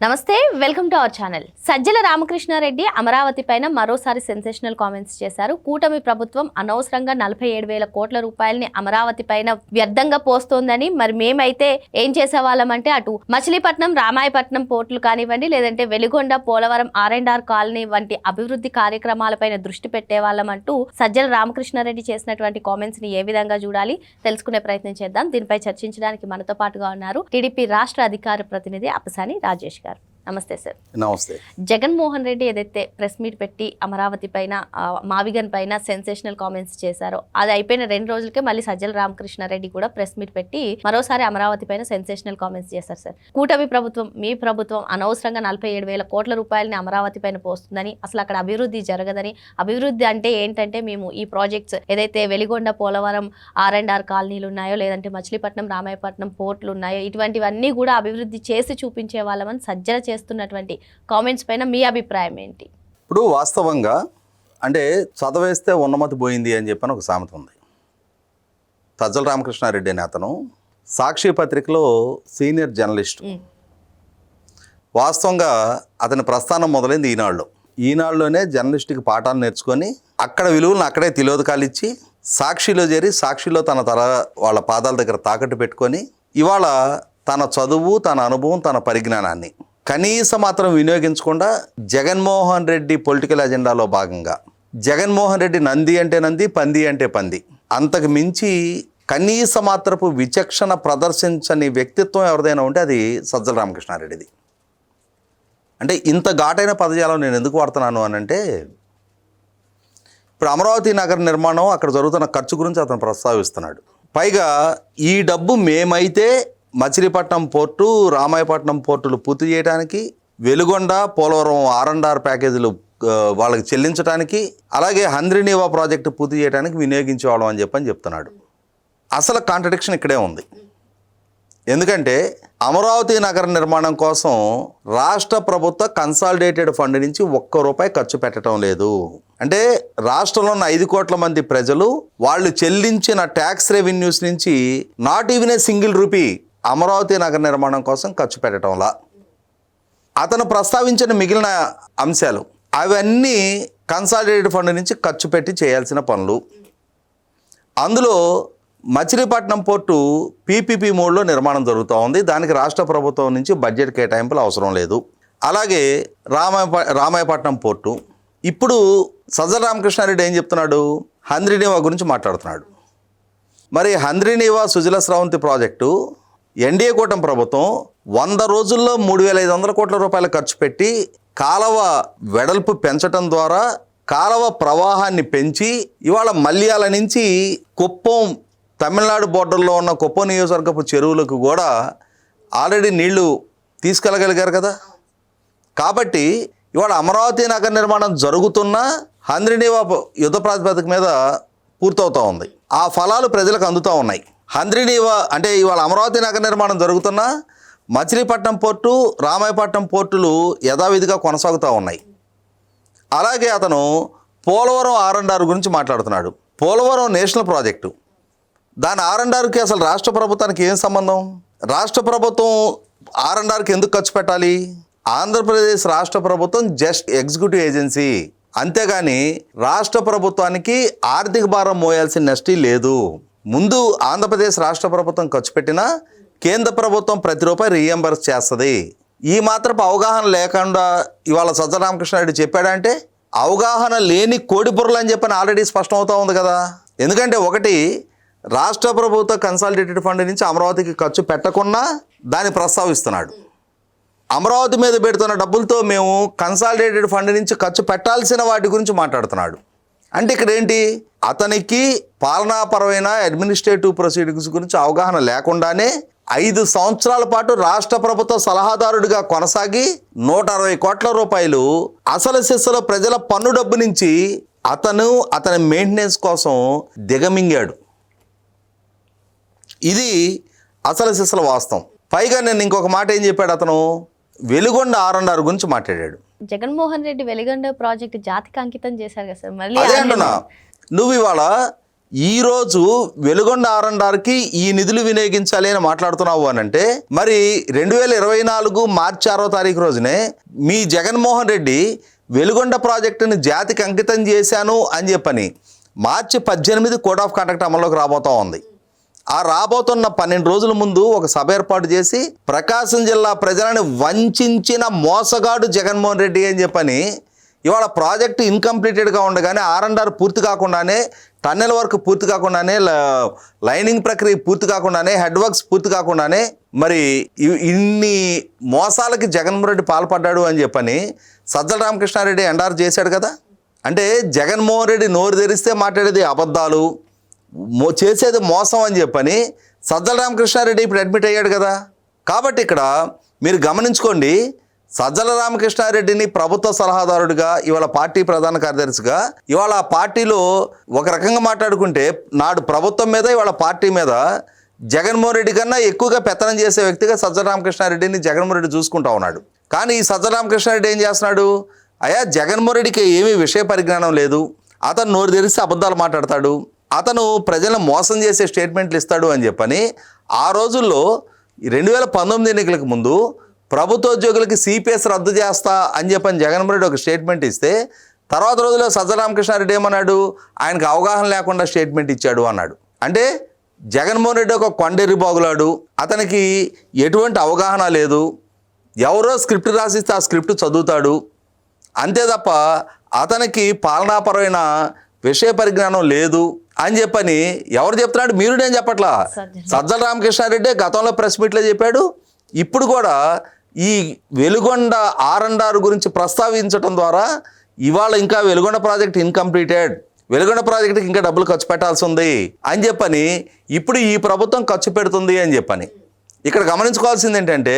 నమస్తే, welcome to our channel. Sajjala Ramakrishna Reddy Amaravati పైన మరోసారి సెన్సేషనల్ కామెంట్స్ చేశారు. కూటమి ప్రభుత్వం అనవసరంగా 47,000 కోట్ల రూపాయలని అమరావతి పైన వ్యర్థంగా పోస్తోందని, మరి మేమైతే ఏం చేసేవాళ్ళమంటే అటు మచిలీపట్నం, రామాయపట్నం పోర్టులు కానివ్వండి, లేదంటే వెలిగొండ, పోలవరం, R&R కాలనీ వంటి అభివృద్ధి కార్యక్రమాలపైన దృష్టి పెట్టేవాళ్ళం అంటూ సజ్జల రామకృష్ణారెడ్డి చేసినటువంటి కామెంట్స్ ని ఏ విధంగా చూడాలి తెలుసుకునే ప్రయత్నం చేద్దాం. దీనిపై చర్చించడానికి మనతో పాటుగా ఉన్నారు టీడీపీ రాష్ట్ర అధికార ప్రతినిధి అప్పసాని రాజేష్ గారు. నమస్తే సార్. నమస్తే. జగన్మోహన్ రెడ్డి ఏదైతే ప్రెస్ మీట్ పెట్టి అమరావతి పైన, మావిగన్ పైన సెన్సేషనల్ కామెంట్స్ చేశారో, అది అయిపోయిన 2 రోజులకే మళ్ళీ సజ్జల రామకృష్ణారెడ్డి కూడా ప్రెస్ మీట్ పెట్టి మరోసారి అమరావతి పైన సెన్సేషనల్ కామెంట్స్ చేశారు సార్. కూటమి ప్రభుత్వం, మీ ప్రభుత్వం అనవసరంగా 47,000 కోట్ల రూపాయలని అమరావతి పైన పోస్తుందని, అసలు అక్కడ అభివృద్ధి జరగదని, అభివృద్ధి అంటే ఏంటంటే మేము ఈ ప్రాజెక్ట్స్ ఏదైతే వెలిగొండ, పోలవరం, R&R కాలనీలు ఉన్నాయో, లేదంటే మచిలీపట్నం, రామాయపట్నం పోర్టులు ఉన్నాయో, ఇటువంటివన్నీ కూడా అభివృద్ధి చేసి చూపించే వాళ్ళమని సజ్జల చేస్తున్నటువంటి కామెంట్స్ పైన మీ అభిప్రాయం ఏంటి? ఇప్పుడు వాస్తవంగా అంటే చదవేస్తే ఉన్నమతి పోయింది అని చెప్పని ఒక సామెత ఉంది. సజ్జల రామకృష్ణారెడ్డి అనే అతను సాక్షి పత్రికలో సీనియర్ జర్నలిస్ట్. వాస్తవంగా అతని ప్రస్థానం మొదలైంది ఈనాడులోనే జర్నలిస్ట్కి పాఠాలు నేర్చుకొని అక్కడ విలువలను అక్కడే తిలోదకాలు ఇచ్చి సాక్షిలో చేరి సాక్షిలో తన వాళ్ళ పాదాల దగ్గర తాకట్టు పెట్టుకొని ఇవాళ తన చదువు, తన అనుభవం, తన పరిజ్ఞానాన్ని కనీసం మాత్రం వినియోగించకుండా జగన్మోహన్ రెడ్డి పొలిటికల్ అజెండాలో భాగంగా జగన్మోహన్ రెడ్డి నంది అంటే నంది, పంది అంటే పంది, అంతకు మించి కనీస మాత్రపు విచక్షణ ప్రదర్శించని వ్యక్తిత్వం ఎవరిదైనా ఉంటే అది సజ్జల రామకృష్ణారెడ్డిది. అంటే ఇంత ఘాటైన పదజాలం నేను ఎందుకు వాడుతున్నాను అని అంటే, ఇప్పుడు అమరావతి నగర నిర్మాణం అక్కడ జరుగుతున్న ఖర్చు గురించి అతను ప్రస్తావిస్తున్నాడు. పైగా ఈ డబ్బు మేమైతే మచిలీపట్నం పోర్టు, రామాయపట్నం పోర్టులు పూర్తి చేయడానికి, వెలుగొండ, పోలవరం R&R ప్యాకేజీలు వాళ్ళకి చెల్లించడానికి, అలాగే హంద్రీనీవా ప్రాజెక్టు పూర్తి చేయడానికి వినియోగించేవాళ్ళం అని చెప్తున్నాడు. అసలు కాంట్రడిక్షన్ ఇక్కడే ఉంది. ఎందుకంటే అమరావతి నగర నిర్మాణం కోసం రాష్ట్ర ప్రభుత్వ కన్సాలిడేటెడ్ ఫండ్ నుంచి ₹1 ఖర్చు పెట్టడం లేదు. అంటే రాష్ట్రంలో ఉన్న 5 కోట్ల మంది ప్రజలు వాళ్ళు చెల్లించిన ట్యాక్స్ రెవెన్యూస్ నుంచి not even a single rupee Amaravati నగర నిర్మాణం కోసం ఖర్చు పెట్టడంలా. అతను ప్రస్తావించిన మిగిలిన అంశాలు అవన్నీ కన్సాలిడేటెడ్ ఫండ్ నుంచి ఖర్చు పెట్టి చేయాల్సిన పనులు. అందులో మచిలీపట్నం పోర్టు PPP మోడ్లో నిర్మాణం జరుగుతూ ఉంది. దానికి రాష్ట్ర ప్రభుత్వం నుంచి బడ్జెట్ కేటాయింపులు అవసరం లేదు. అలాగే రామాయపట్నం పోర్టు, ఇప్పుడు సజ్జల రామకృష్ణారెడ్డి ఏం చెప్తున్నాడు? హంద్రీనీవా గురించి మాట్లాడుతున్నాడు. మరి హంద్రీనీవా సుజల స్రవంతి ప్రాజెక్టు ఎన్డీఏ కూటమి ప్రభుత్వం 100 రోజుల్లో 3,500 కోట్ల రూపాయలు ఖర్చు పెట్టి కాలువ వెడల్పు పెంచడం ద్వారా కాలువ ప్రవాహాన్ని పెంచి ఇవాళ మల్యాల నుంచి కుప్పం, తమిళనాడు బోర్డర్లో ఉన్న కుప్పం నియోజకవర్గపు చెరువులకు కూడా ఆల్రెడీ నీళ్లు తీసుకెళ్ళగలిగారు కదా. కాబట్టి ఇవాళ అమరావతి నగర నిర్మాణం జరుగుతున్న హంద్రీనీవా యుద్ధ ప్రాతిపదిక మీద పూర్తవుతూ ఉంది. ఆ ఫలాలు ప్రజలకు అందుతూ ఉన్నాయి. హంద్రీనీవా అంటే ఇవాళ అమరావతి నగర నిర్మాణం జరుగుతున్న మచిలీపట్నం పోర్టు, రామాయపట్నం పోర్టులు యథావిధిగా కొనసాగుతూ ఉన్నాయి. అలాగే అతను పోలవరం R&R గురించి మాట్లాడుతున్నాడు. పోలవరం నేషనల్ ప్రాజెక్టు, దాని R&Rకి అసలు రాష్ట్ర ప్రభుత్వానికి ఏం సంబంధం? రాష్ట్ర ప్రభుత్వం R&Rకి ఎందుకు ఖర్చు పెట్టాలి? ఆంధ్రప్రదేశ్ రాష్ట్ర ప్రభుత్వం జస్ట్ ఎగ్జిక్యూటివ్ ఏజెన్సీ, అంతేగాని రాష్ట్ర ప్రభుత్వానికి ఆర్థిక భారం మోయాల్సిన నెస్టీ లేదు. ముందు ఆంధ్రప్రదేశ్ రాష్ట్ర ప్రభుత్వం ఖర్చు పెట్టినా కేంద్ర ప్రభుత్వం ప్రతి రూపాయి రీఎంబర్స్ చేస్తుంది. ఈ మాత్రపు అవగాహన లేకుండా ఇవాళ సజ్జల రామకృష్ణారెడ్డి చెప్పాడంటే అవగాహన లేని కోడిబుర్రలు అని చెప్పని ఆల్రెడీ స్పష్టం అవుతూ ఉంది కదా. ఎందుకంటే ఒకటి, రాష్ట్ర ప్రభుత్వ కన్సాలిడేటెడ్ ఫండ్ నుంచి అమరావతికి ఖర్చు పెట్టకుండా దాన్ని ప్రస్తావిస్తున్నాడు. అమరావతి మీద పెడుతున్న డబ్బులతో మేము కన్సాలిడేటెడ్ ఫండ్ నుంచి ఖర్చు పెట్టాల్సిన వాటి గురించి మాట్లాడుతున్నాడు. అంటే ఇక్కడ ఏంటి, అతనికి పాలనాపరమైన అడ్మినిస్ట్రేటివ్ ప్రొసీడింగ్స్ గురించి అవగాహన లేకుండానే 5 సంవత్సరాల పాటు రాష్ట్ర ప్రభుత్వ సలహాదారుడిగా కొనసాగి 160 కోట్ల రూపాయలు అసలు సిస్సలో ప్రజల పన్ను డబ్బు నుంచి అతని మెయింటెనెన్స్ కోసం దిగమింగాడు. ఇది అసలు సిస్సల వాస్తవం. పైగా నేను ఇంకొక మాట ఏం చెప్పాడు, అతను వెలుగొండ R&R గురించి మాట్లాడాడు. జగన్మోహన్ రెడ్డి వెలిగొండ ప్రాజెక్ట్ జాతికి అంకితం చేశారు కదా సార్. మళ్ళీ అదే అంటున్నా, నువ్వు ఇవాళ ఈరోజు వెలుగొండ R&Rకి ఈ నిధులు వినియోగించాలి అని మాట్లాడుతున్నావు అని అంటే, మరి 2024 మార్చి 6వ తారీఖు రోజునే మీ జగన్మోహన్ రెడ్డి వెలుగొండ ప్రాజెక్టుని జాతికి అంకితం చేశాను అని చెప్పని మార్చి 18 కోడ్ ఆఫ్ కండక్ట్ అమల్లోకి రాబోతా ఉంది. ఆ రాబోతున్న 12 రోజుల ముందు ఒక సభ ఏర్పాటు చేసి ప్రకాశం జిల్లా ప్రజలను వంచిన మోసగాడు జగన్మోహన్ రెడ్డి అని చెప్పని ఇవాళ ప్రాజెక్టు ఇన్కంప్లీటెడ్గా ఉండగానే R&R పూర్తి కాకుండానే, టన్నెల్ వర్క్ పూర్తి కాకుండానే, లైనింగ్ ప్రక్రియ పూర్తి కాకుండానే, హెడ్ వర్క్స్ పూర్తి కాకుండానే మరి ఇన్ని మోసాలకి జగన్మోహన్ రెడ్డి పాల్పడ్డాడు అని చెప్పని సజ్జల రామకృష్ణారెడ్డి ఎండార్ చేశాడు కదా. అంటే జగన్మోహన్ రెడ్డి నోరు తెరిస్తే మాట్లాడేది అబద్ధాలు, చేసేది మోసం అని చెప్పని సజ్జల రామకృష్ణారెడ్డి ఇప్పుడు అడ్మిట్ అయ్యాడు కదా. కాబట్టి ఇక్కడ మీరు గమనించుకోండి, సజ్జల రామకృష్ణారెడ్డిని ప్రభుత్వ సలహాదారుడిగా, ఇవాళ పార్టీ ప్రధాన కార్యదర్శిగా, ఇవాళ ఆ పార్టీలో ఒక రకంగా మాట్లాడుకుంటే నాడు ప్రభుత్వం మీద, ఇవాళ పార్టీ మీద జగన్మోహన్ రెడ్డి కన్నా ఎక్కువగా పెత్తనం చేసే వ్యక్తిగా సజ్జల రామకృష్ణారెడ్డిని జగన్మోహన్ రెడ్డి చూసుకుంటా ఉన్నాడు. కానీ ఈ సజ్జల రామకృష్ణారెడ్డి ఏం చేస్తున్నాడు? అయ్యా, జగన్మోహన్ రెడ్డికి ఏమీ విషయ పరిజ్ఞానం లేదు, అతను నోరు తెరిస్తే అబద్ధాలు మాట్లాడతాడు, అతను ప్రజలను మోసం చేసే స్టేట్మెంట్లు ఇస్తాడు అని చెప్పని ఆ రోజుల్లో 2019 ఎన్నికలకు ముందు ప్రభుత్వోద్యోగులకి సిపిఎస్ రద్దు చేస్తా అని చెప్పని జగన్మోహన్ రెడ్డి ఒక స్టేట్మెంట్ ఇస్తే, తర్వాత రోజుల్లో సజ్జల రామకృష్ణారెడ్డి ఏమన్నాడు? ఆయనకు అవగాహన లేకుండా స్టేట్మెంట్ ఇచ్చాడు అన్నాడు. అంటే జగన్మోహన్ రెడ్డి ఒక కొండెర్రి బాగులాడు, అతనికి ఎటువంటి అవగాహన లేదు, ఎవరో స్క్రిప్ట్ రాసిస్తే ఆ స్క్రిప్ట్ చదువుతాడు, అంతే తప్ప అతనికి పాలనాపరమైన విషయ పరిజ్ఞానం లేదు అని చెప్పని ఎవరు చెప్తున్నాడు? మీరు నేను చెప్పట్లా, సజ్జల రామకృష్ణారెడ్డి గతంలో ప్రెస్ మీట్లో చెప్పాడు. ఇప్పుడు కూడా ఈ వెలుగొండ R&R గురించి ప్రస్తావించడం ద్వారా ఇవాళ ఇంకా వెలుగొండ ప్రాజెక్ట్ ఇన్కంప్లీటెడ్, వెలుగొండ ప్రాజెక్టుకి ఇంకా డబ్బులు ఖర్చు పెట్టాల్సి ఉంది అని చెప్పని ఇప్పుడు ఈ ప్రభుత్వం ఖర్చు పెడుతుంది అని చెప్పని. ఇక్కడ గమనించుకోవాల్సింది ఏంటంటే,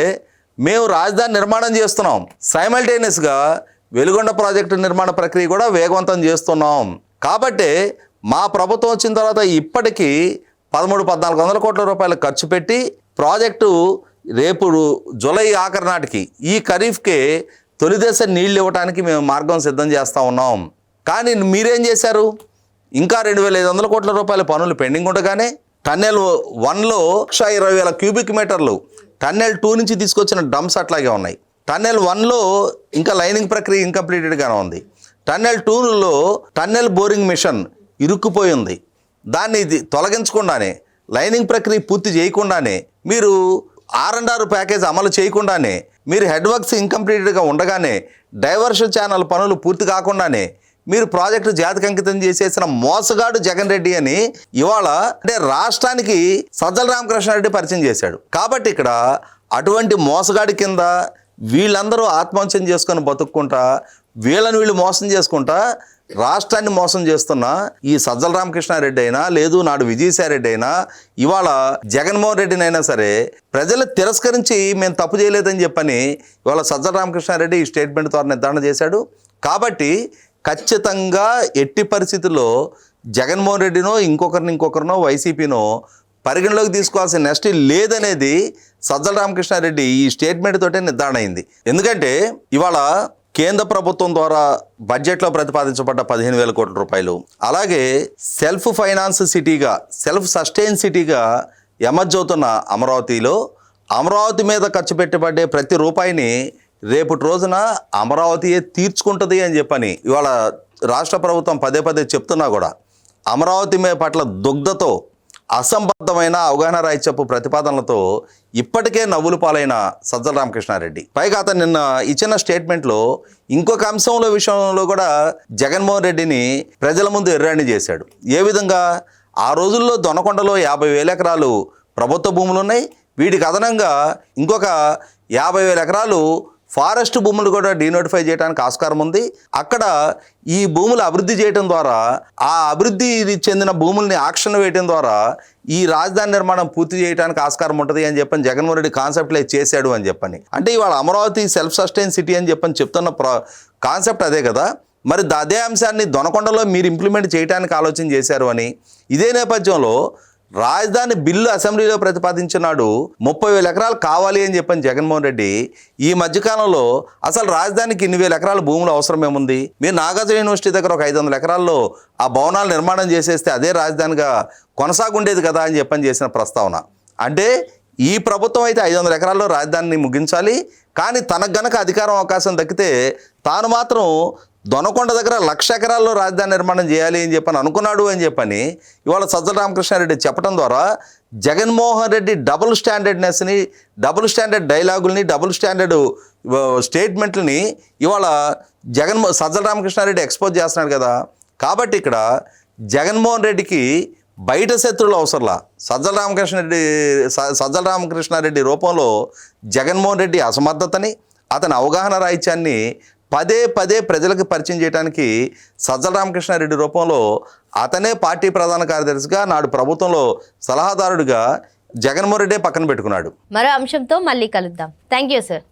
మేము రాజధాని నిర్మాణం చేస్తున్నాం, సైమల్టేనియస్గా వెలుగొండ ప్రాజెక్టు నిర్మాణ ప్రక్రియ కూడా వేగవంతం చేస్తున్నాం. కాబట్టి మా ప్రభుత్వం వచ్చిన తర్వాత ఇప్పటికీ 1300-1400 కోట్ల రూపాయలు ఖర్చు పెట్టి ప్రాజెక్టు రేపు జూలై ఆఖరి నాటికి ఈ ఖరీఫ్కే తొలిదశ నీళ్ళు ఇవ్వడానికి మేము మార్గం సిద్ధం చేస్తూ ఉన్నాం. కానీ మీరేం చేశారు? ఇంకా 2500 కోట్ల రూపాయల పనులు పెండింగ్ ఉండగానే టన్నెల్ 1లో 120,000 క్యూబిక్ మీటర్లు, టన్నెల్ 2 నుంచి తీసుకొచ్చిన డంప్స్ అట్లాగే ఉన్నాయి. టన్నెల్ 1లో ఇంకా లైనింగ్ ప్రక్రియ ఇన్కంప్లీటెడ్గానే ఉంది. టన్నెల్ 2లో టన్నెల్ బోరింగ్ మిషన్ ఇరుక్కుపోయింది. దాన్ని తొలగించకుండానే, లైనింగ్ ప్రక్రియ పూర్తి చేయకుండానే, మీరు R&R ప్యాకేజ్ అమలు చేయకుండానే, మీరు హెడ్ వర్క్స్ ఇన్కంప్లీటెడ్గా ఉండగానే, డైవర్షన్ ఛానల్ పనులు పూర్తి కాకుండానే మీరు ప్రాజెక్టు జాతికి అంకితం చేసేసిన మోసగాడు జగన్ రెడ్డి అని ఇవాళ అంటే రాష్ట్రానికి సజ్జల రామకృష్ణారెడ్డి పరిచయం చేశాడు. కాబట్టి ఇక్కడ అటువంటి మోసగాడి కింద వీళ్ళందరూ ఆత్మహత్యం చేసుకొని బతుక్కుంటా, వీళ్ళని వీళ్ళు మోసం చేసుకుంటా రాష్ట్రాన్ని మోసం చేస్తున్న ఈ సజ్జల రామకృష్ణారెడ్డి అయినా, లేదు నాడు విజయసాయిరెడ్డి అయినా, ఇవాళ జగన్మోహన్ రెడ్డినైనా సరే ప్రజలు తిరస్కరించి మేము తప్పు చేయలేదని చెప్పని ఇవాళ సజ్జల రామకృష్ణారెడ్డి ఈ స్టేట్మెంట్ ద్వారా నిర్ధారణ చేశాడు. కాబట్టి ఖచ్చితంగా ఎట్టి పరిస్థితుల్లో జగన్మోహన్ రెడ్డినో ఇంకొకరినో వైసీపీనో పరిగణలోకి తీసుకోవాల్సిన నెక్స్ట్ లేదనేది సజ్జల రామకృష్ణారెడ్డి ఈ స్టేట్మెంట్ తోటే నిర్ధారణ అయింది. ఎందుకంటే ఇవాళ కేంద్ర ప్రభుత్వం ద్వారా బడ్జెట్లో ప్రతిపాదించబడ్డ 15,000 కోట్ల రూపాయలు, అలాగే సెల్ఫ్ ఫైనాన్స్ సిటీగా, సెల్ఫ్ సస్టైన్ సిటీగా ఎమర్జ్ అవుతున్న అమరావతి మీద ఖర్చు పెట్టబడే ప్రతి రూపాయిని రేపటి రోజున అమరావతియే తీర్చుకుంటుంది అని చెప్పని ఇవాళ రాష్ట్ర ప్రభుత్వం పదే చెప్తున్నా కూడా అమరావతి పట్ల దుగ్ధతో, అసంబద్ధమైన అవగాహన రాహిత్యపు ప్రతిపాదనలతో ఇప్పటికే నవ్వులు పాలైన సజ్జల రామకృష్ణారెడ్డి. పైగా అతను నిన్న ఇచ్చిన స్టేట్మెంట్లో ఇంకొక విషయంలో కూడా జగన్మోహన్ రెడ్డిని ప్రజల ముందు ఎర్రాణి చేశాడు. ఏ విధంగా? ఆ రోజుల్లో దొనకొండలో 50,000 ఎకరాలు ప్రభుత్వ భూములు ఉన్నాయి, వీటికి అదనంగా ఇంకొక 50,000 ఎకరాలు ఫారెస్ట్ భూములు కూడా డీనోటిఫై చేయడానికి ఆస్కారం ఉంది. అక్కడ ఈ భూములు అభివృద్ధి చేయడం ద్వారా, ఆ అభివృద్ధి చెందిన భూముల్ని ఆక్షన్ వేయడం ద్వారా ఈ రాజధాని నిర్మాణం పూర్తి చేయడానికి ఆస్కారం ఉంటుంది అని చెప్పని జగన్మోహన్ రెడ్డి కాన్సెప్ట్లే చేశాడు అని చెప్పని. అంటే ఇవాళ అమరావతి సెల్ఫ్ సస్టైన్ సిటీ అని చెప్పని చెప్తున్న కాన్సెప్ట్ అదే కదా. మరి అదే అంశాన్ని దొనకొండలో మీరు ఇంప్లిమెంట్ చేయడానికి ఆలోచన చేశారు అని, ఇదే నేపథ్యంలో రాజధాని బిల్లు అసెంబ్లీలో ప్రతిపాదించినాడు 30,000 ఎకరాలు కావాలి అని చెప్పని జగన్మోహన్ రెడ్డి ఈ మధ్యకాలంలో అసలు రాజధానికి ఇన్ని వేల ఎకరాల భూములు అవసరం ఏముంది, మీరు నాగార్జున యూనివర్సిటీ దగ్గర ఒక 500 ఎకరాల్లో ఆ భవనాలు నిర్మాణం చేసేస్తే అదే రాజధానిగా కొనసాగుండేది కదా అని చెప్పని చేసిన ప్రస్తావన. అంటే ఈ ప్రభుత్వం అయితే 500 ఎకరాల్లో రాజధానిని ముగించాలి, కానీ తనకు గనక అధికారం అవకాశం దక్కితే తాను మాత్రం దొనకొండ దగ్గర 1,00,000 ఎకరాల్లో రాజధాని నిర్మాణం చేయాలి అని చెప్పని అనుకున్నాడు అని చెప్పని ఇవాళ సజ్జల రామకృష్ణారెడ్డి చెప్పడం ద్వారా జగన్మోహన్ రెడ్డి డబుల్ స్టాండర్డ్నెస్ని, డబుల్ స్టాండర్డ్ డైలాగుల్ని, డబుల్ స్టాండర్డ్ స్టేట్మెంట్లని ఇవాళ సజ్జల రామకృష్ణారెడ్డి ఎక్స్పోజ్ చేస్తున్నాడు కదా. కాబట్టి ఇక్కడ జగన్మోహన్ రెడ్డికి బయట శత్రువులు అవసరంలా, సజ్జల రామకృష్ణారెడ్డి రూపంలో జగన్మోహన్ రెడ్డి అసమర్థతని, అతని అవగాహన రాహిత్యాన్ని పదే పదే ప్రజలకు పరిచయం చేయడానికి సజ్జల రామకృష్ణారెడ్డి రూపంలో అతనే పార్టీ ప్రధాన కార్యదర్శిగా నాడు ప్రభుత్వంలో సలహాదారుడిగా జగన్మోహన్ రెడ్డి పక్కన పెట్టుకున్నాడు. మరో అంశంతో మళ్ళీ కలుద్దాం. Thank you sir.